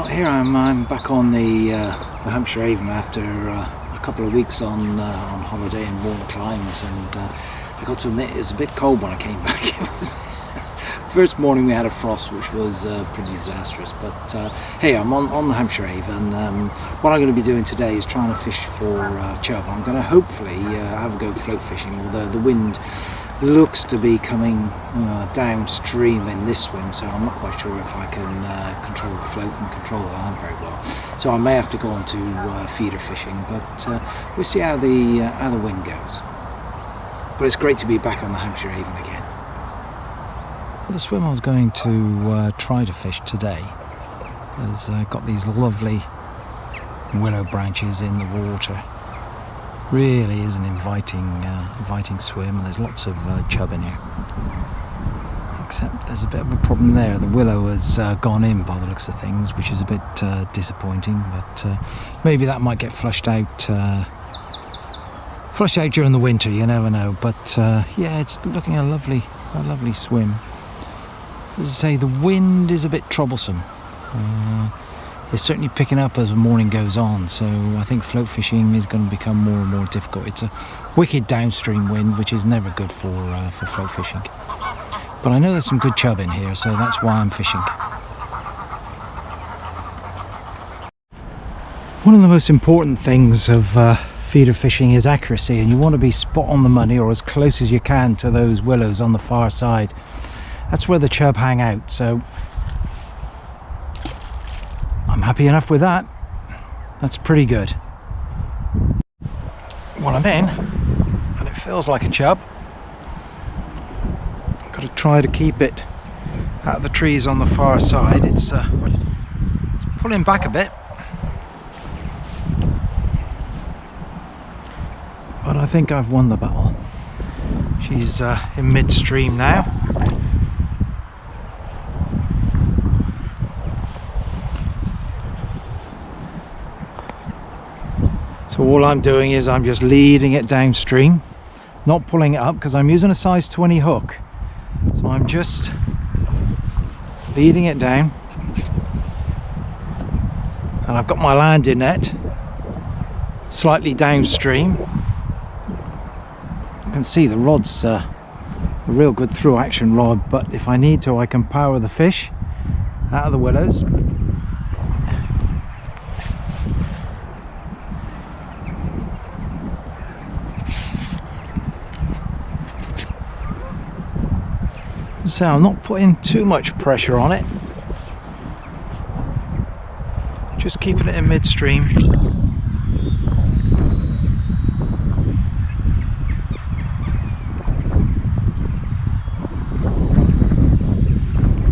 Here I'm back on the Hampshire Avon after a couple of weeks on holiday in warm climes, and I got to admit it was a bit cold when I came back. It was first morning we had a frost, which was pretty disastrous, but hey, I'm on the Hampshire Avon. What I'm going to be doing today is trying to fish for chub. I'm going to hopefully have a go float fishing, although the wind looks to be coming downstream in this swim, so I'm not quite sure if I can control the float and control the line very well. So I may have to go on to feeder fishing, but we'll see how the wind goes. But it's great to be back on the Hampshire Avon again. The swim I was going to try to fish today has got these lovely willow branches in the water. Really is an inviting swim, and there's lots of chub in here. Except there's a bit of a problem there. The willow has gone in by the looks of things, which is a bit disappointing. But maybe that might get flushed out during the winter. You never know. But yeah, it's looking a lovely swim. As I say, the wind is a bit troublesome. It's certainly picking up as the morning goes on, so I think float fishing is going to become more and more difficult. It's a wicked downstream wind, which is never good for float fishing. But I know there's some good chub in here, so that's why I'm fishing. One of the most important things of feeder fishing is accuracy, and you want to be spot on the money or as close as you can to those willows on the far side. That's where the chub hang out, so I'm happy enough with that. That's pretty good. Well, I'm in, and it feels like a chub. I've got to try to keep it out of the trees on the far side. It's pulling back a bit, but I think I've won the battle. She's in midstream now. So all I'm doing is I'm just leading it downstream, not pulling it up, because I'm using a size 20 hook. So I'm just leading it down, and I've got my landing net slightly downstream. You can see the rod's a real good through action rod, but if I need to I can power the fish out of the willows. So I'm not putting too much pressure on it, just keeping it in midstream.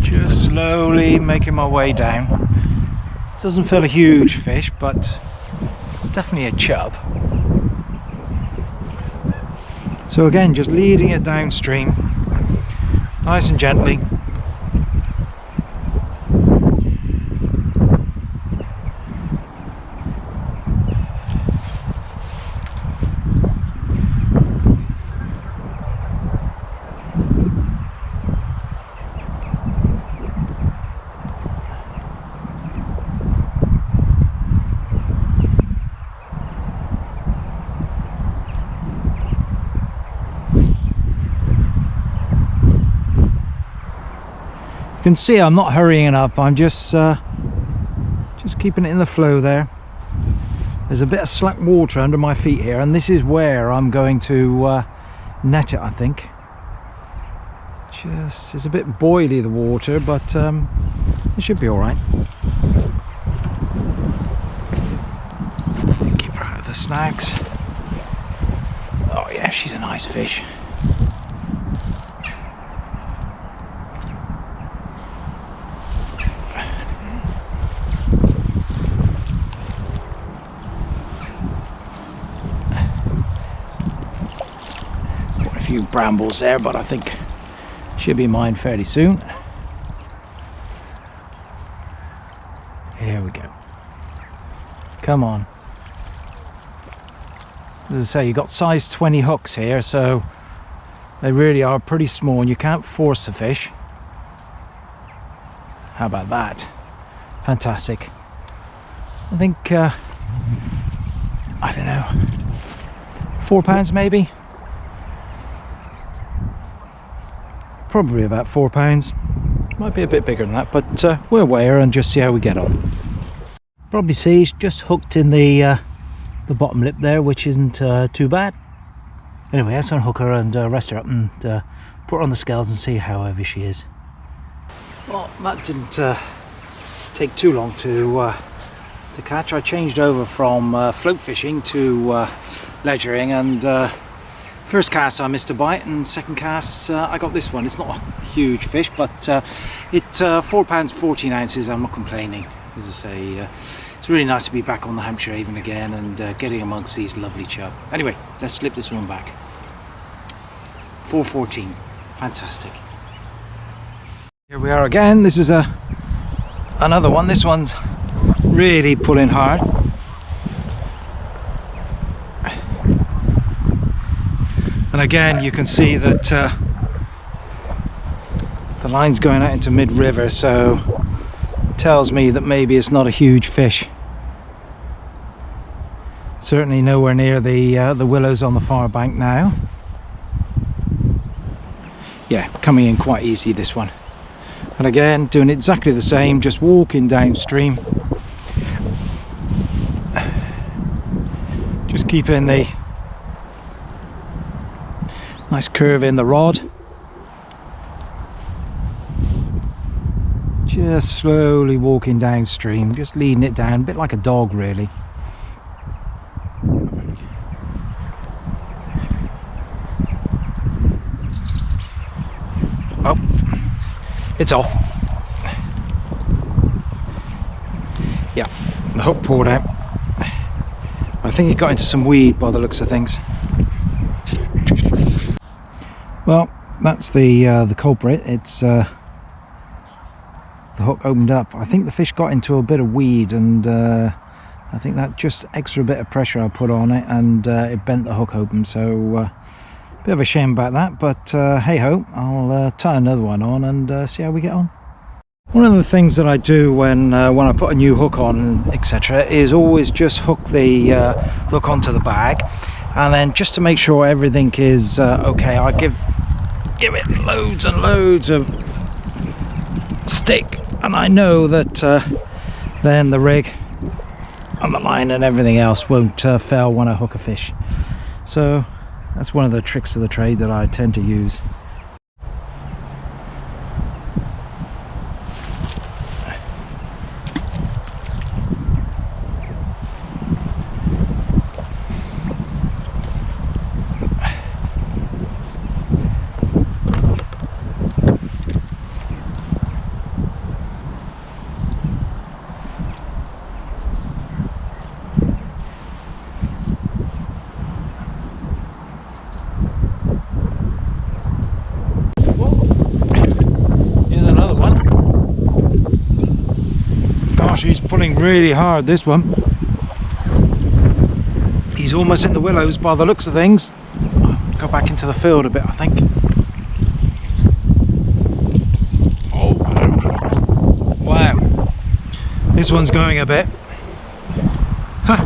Just slowly making my way down. It doesn't feel a huge fish, but it's definitely a chub. So again, just leading it downstream, nice and gently. You can see I'm not hurrying up, I'm just keeping it in the flow there. There's a bit of slack water under my feet here, and this is where I'm going to net it, I think. It's a bit boily, the water, but it should be alright. Keep her out of the snags. Oh yeah, she's a nice fish. Few brambles there, but I think she'll be mine fairly soon. Here we go. Come on. As I say, you've got size 20 hooks here, so they really are pretty small and you can't force the fish. How about that? Fantastic. I think, I don't know, £4 maybe? Probably about £4. Might be a bit bigger than that, but we'll weigh her and just see how we get on. Probably see she's just hooked in the bottom lip there, which isn't too bad. Anyway, let's unhook her and rest her up and put her on the scales and see how heavy she is. Well, that didn't take too long to catch. I changed over from float fishing to ledgering, and first cast I missed a bite, and second cast I got this one. It's not a huge fish, but it's £4 14 ounces. I'm not complaining. As I say, it's really nice to be back on the Hampshire Avon again and getting amongst these lovely chub. Anyway, let's slip this one back. 4.14, fantastic. Here we are again. This is another one. This one's really pulling hard. And again, you can see that the line's going out into mid-river, so tells me that maybe it's not a huge fish. Certainly nowhere near the willows on the far bank now. Yeah, coming in quite easy, this one. And again, doing exactly the same, just walking downstream. Just keeping the nice curve in the rod. Just slowly walking downstream, just leading it down, a bit like a dog really. Oh, it's off. Yeah, the hook poured out. I think it got into some weed by the looks of things. Well, that's the culprit. It's the hook opened up. I think the fish got into a bit of weed, and I think that just extra bit of pressure I put on it, and it bent the hook open. So bit of a shame about that, but hey ho, I'll tie another one on and see how we get on. One of the things that I do when I put a new hook on, etc., is always just hook the hook onto the bag, and then just to make sure everything is okay, I give it loads and loads of stick, and I know that then the rig and the line and everything else won't fail when I hook a fish. So that's one of the tricks of the trade that I tend to use. He's pulling really hard, this one. He's almost in the willows by the looks of things. Go back into the field a bit, I think. Oh wow, this one's going a bit. Huh.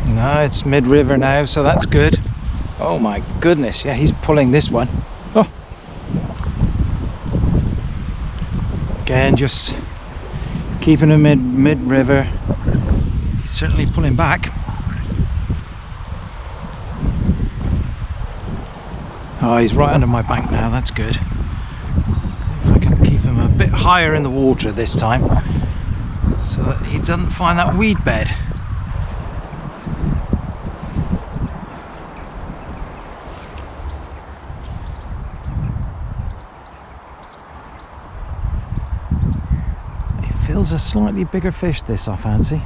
No, it's mid-river now, so that's good. Oh my goodness, yeah, he's pulling this one. Oh. Again, just keeping him mid-river. He's certainly pulling back. Oh, he's right under my bank now, that's good. See if I can keep him a bit higher in the water this time, so that he doesn't find that weed bed. Feels a slightly bigger fish, this, I fancy.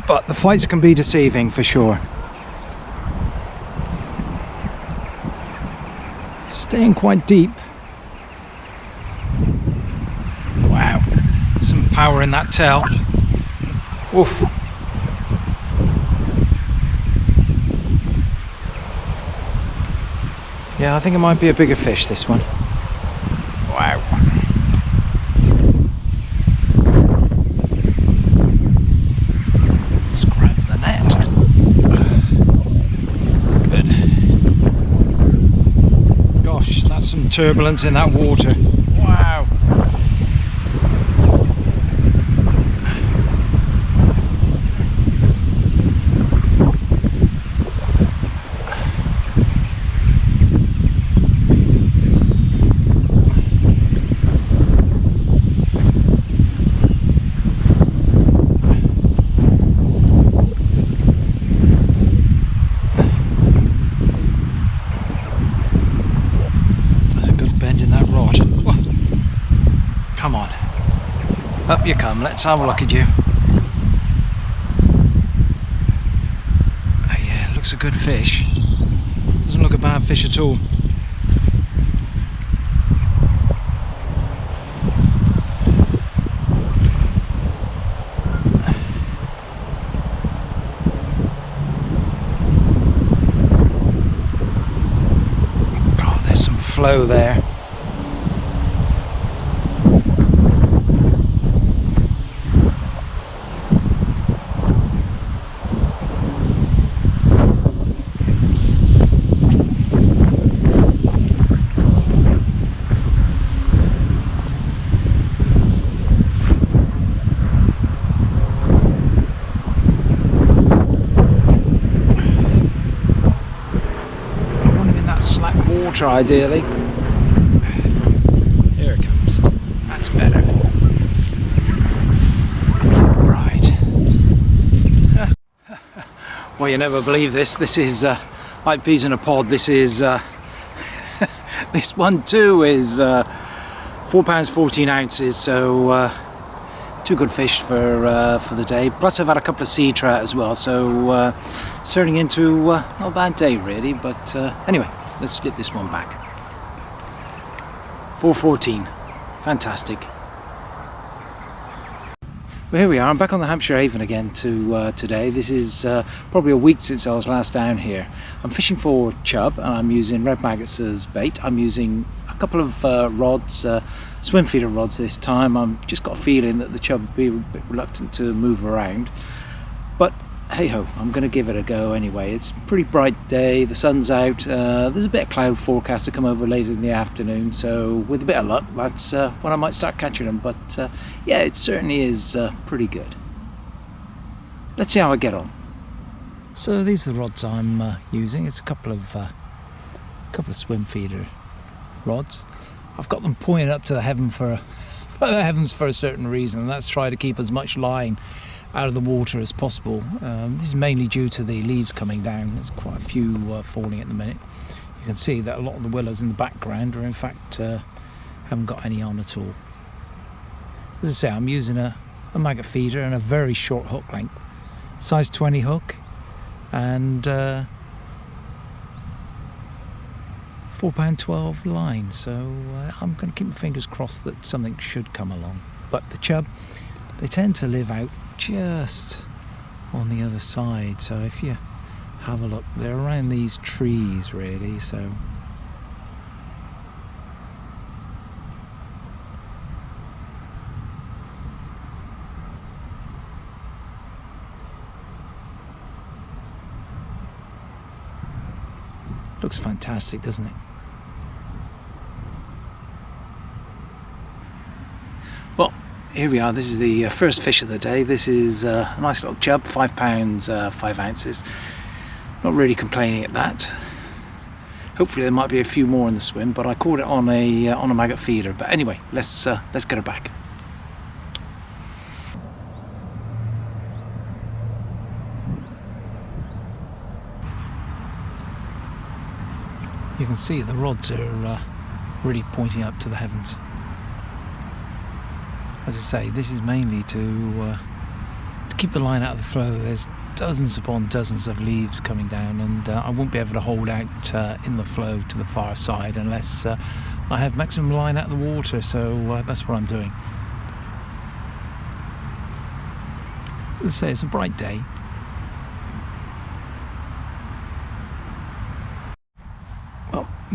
But the fights can be deceiving for sure. Staying quite deep. Wow, some power in that tail. Oof. Yeah, I think it might be a bigger fish, this one. Wow. Let's grab the net. Good. Gosh, that's some turbulence in that water. Wow. Come on, up you come, let's have a look at you. Oh yeah, looks a good fish. Doesn't look a bad fish at all. God, there's some flow there. Slack water ideally. Here it comes. That's better. Right. Well, you never believe this. This is like peas in a pod. This is this one too is 4 pounds 14 ounces. So two good fish for the day. Plus I've had a couple of sea trout as well. So turning into not a bad day really. But anyway. Let's slip this one back. 4.14. Fantastic. Well, here we are. I'm back on the Hampshire Avon again today. This is probably a week since I was last down here. I'm fishing for chub and I'm using red maggots as bait. I'm using a couple of rods, swim feeder rods this time. I've just got a feeling that the chub will be a bit reluctant to move around. But hey ho, I'm going to give it a go anyway. It's a pretty bright day, the sun's out, there's a bit of cloud forecast to come over later in the afternoon, so with a bit of luck that's when I might start catching them, but yeah, it certainly is pretty good. Let's see how I get on. So these are the rods I'm using. It's a couple of swim feeder rods. I've got them pointed up to the heavens for a certain reason, and that's try to keep as much line out of the water as possible. This is mainly due to the leaves coming down. There's quite a few falling at the minute. You can see that a lot of the willows in the background are in fact haven't got any on at all. As I say, I'm using a maggot feeder and a very short hook length, size 20 hook, and 4.12 line, so I'm going to keep my fingers crossed that something should come along. But the chub, they tend to live out just on the other side, so if you have a look, they're around these trees really, so looks fantastic, doesn't it? Well, here we are. This is the first fish of the day. This is a nice little chub, 5 pounds 5 ounces. Not really complaining at that. Hopefully there might be a few more in the swim, but I caught it on a maggot feeder. But anyway, let's get her back. You can see the rods are really pointing up to the heavens. As I say, this is mainly to keep the line out of the flow. There's dozens upon dozens of leaves coming down, and I won't be able to hold out in the flow to the far side unless I have maximum line out of the water, so that's what I'm doing. As I say, it's a bright day.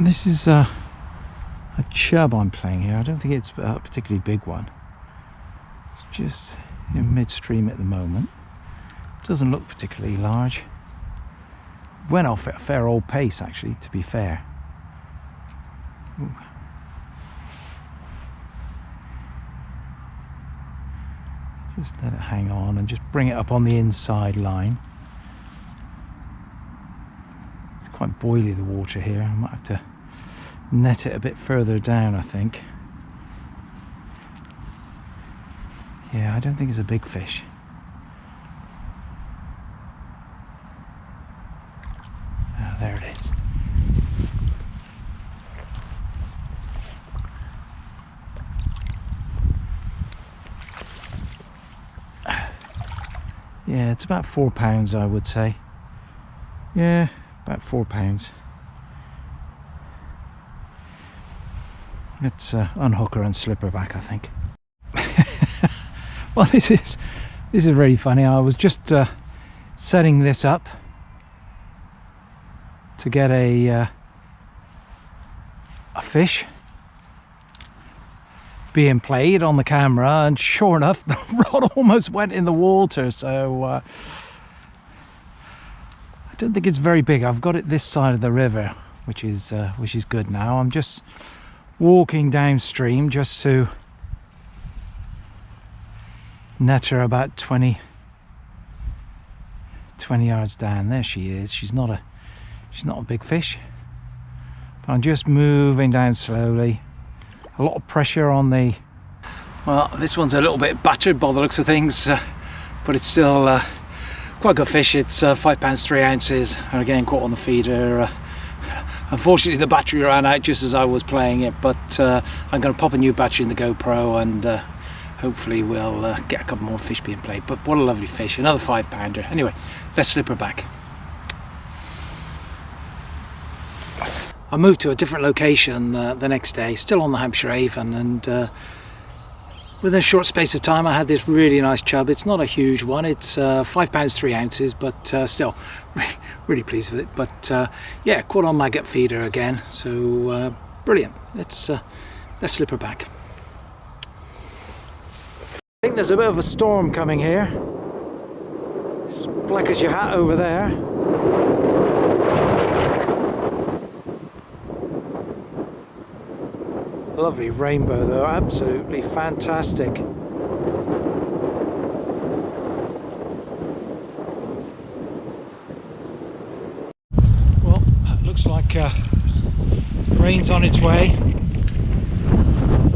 This is a chub I'm playing here. I don't think it's a particularly big one. It's just in midstream at the moment. Doesn't look particularly large. Went off at a fair old pace actually, to be fair. Ooh. Just let it hang on and just bring it up on the inside line. It's quite boily, the water here. I might have to net it a bit further down, I think. Yeah, I don't think it's a big fish. Ah, there it is. Yeah, it's about 4 pounds, I would say. Yeah, about 4 pounds. Let's unhook her and slip her back, I think. Well, this is really funny. I was just setting this up to get a fish being played on the camera, and sure enough the rod almost went in the water. So I don't think it's very big. I've got it this side of the river, which is good now. I'm just walking downstream just to net her about 20 yards down. There she is. She's not a big fish, but I'm just moving down slowly. A lot of pressure on the... Well, this one's a little bit battered by the looks of things, but it's still quite a good fish. It's 5 pounds 3 ounces, and again caught on the feeder. Unfortunately the battery ran out just as I was playing it, but I'm going to pop a new battery in the GoPro, and hopefully we'll get a couple more fish being played. But what a lovely fish, another 5 pounder. Anyway, let's slip her back. I moved to a different location the next day, still on the Hampshire Avon, and within a short space of time I had this really nice chub. It's not a huge one, it's 5 pounds 3 ounces, but still really pleased with it. But yeah, caught on maggot feeder again, so brilliant. Let's slip her back. I think there's a bit of a storm coming here. It's black as your hat over there. Lovely rainbow though, absolutely fantastic. Well, it looks like rain's on its way.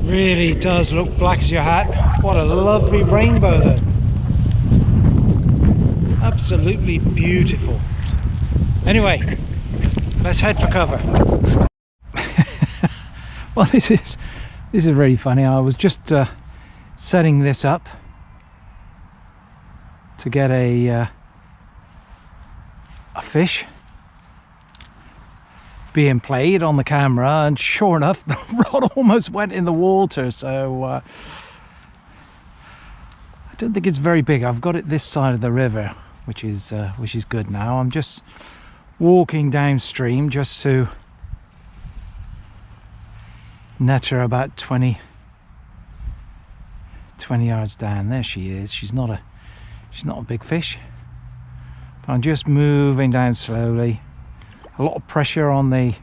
Really does look black as your hat. What a lovely rainbow though. Absolutely beautiful. Anyway, let's head for cover. Well, this is really funny. I was just setting this up to get a fish being played on the camera, and sure enough the rod almost went in the water. So I don't think it's very big. I've got it this side of the river, which is good now. I'm just walking downstream just to net her about 20 yards down. There she is. She's not a big fish, but I'm just moving down slowly. A lot of pressure on the...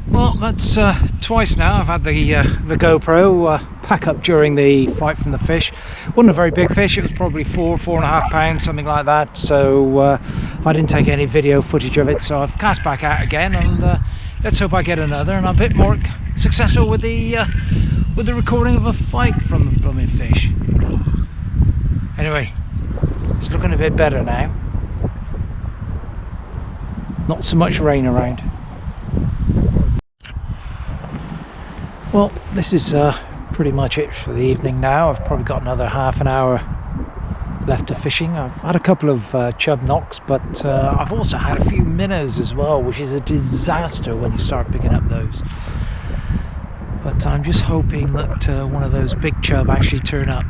Well, that's twice now I've had the GoPro pack up during the fight from the fish. Wasn't a very big fish. It was probably 4.5 pounds, something like that. So I didn't take any video footage of it, so I've cast back out again, and let's hope I get another and I'm a bit more successful with the recording of a fight from the blooming fish. Anyway, it's looking a bit better now. Not so much rain around. Well, this is pretty much it for the evening now. I've probably got another half an hour left of fishing. I've had a couple of chub knocks, but I've also had a few minnows as well, which is a disaster when you start picking up those. But I'm just hoping that one of those big chub actually turn up.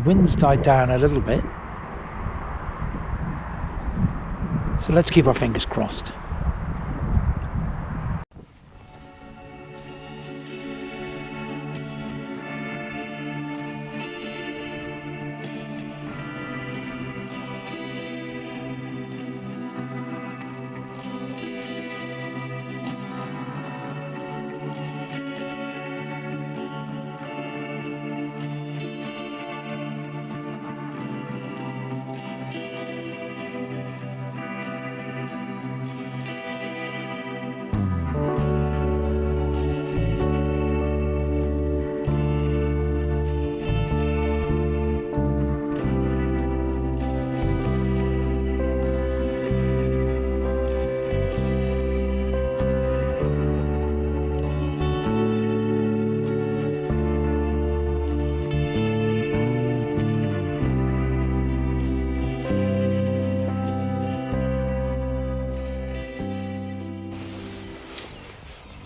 wind's died down a little bit, so let's keep our fingers crossed.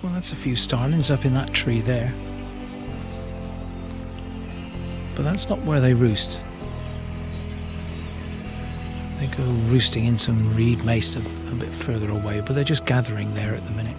Well, that's a few starlings up in that tree there. But that's not where they roost. They go roosting in some reed mace a bit further away, but they're just gathering there at the minute.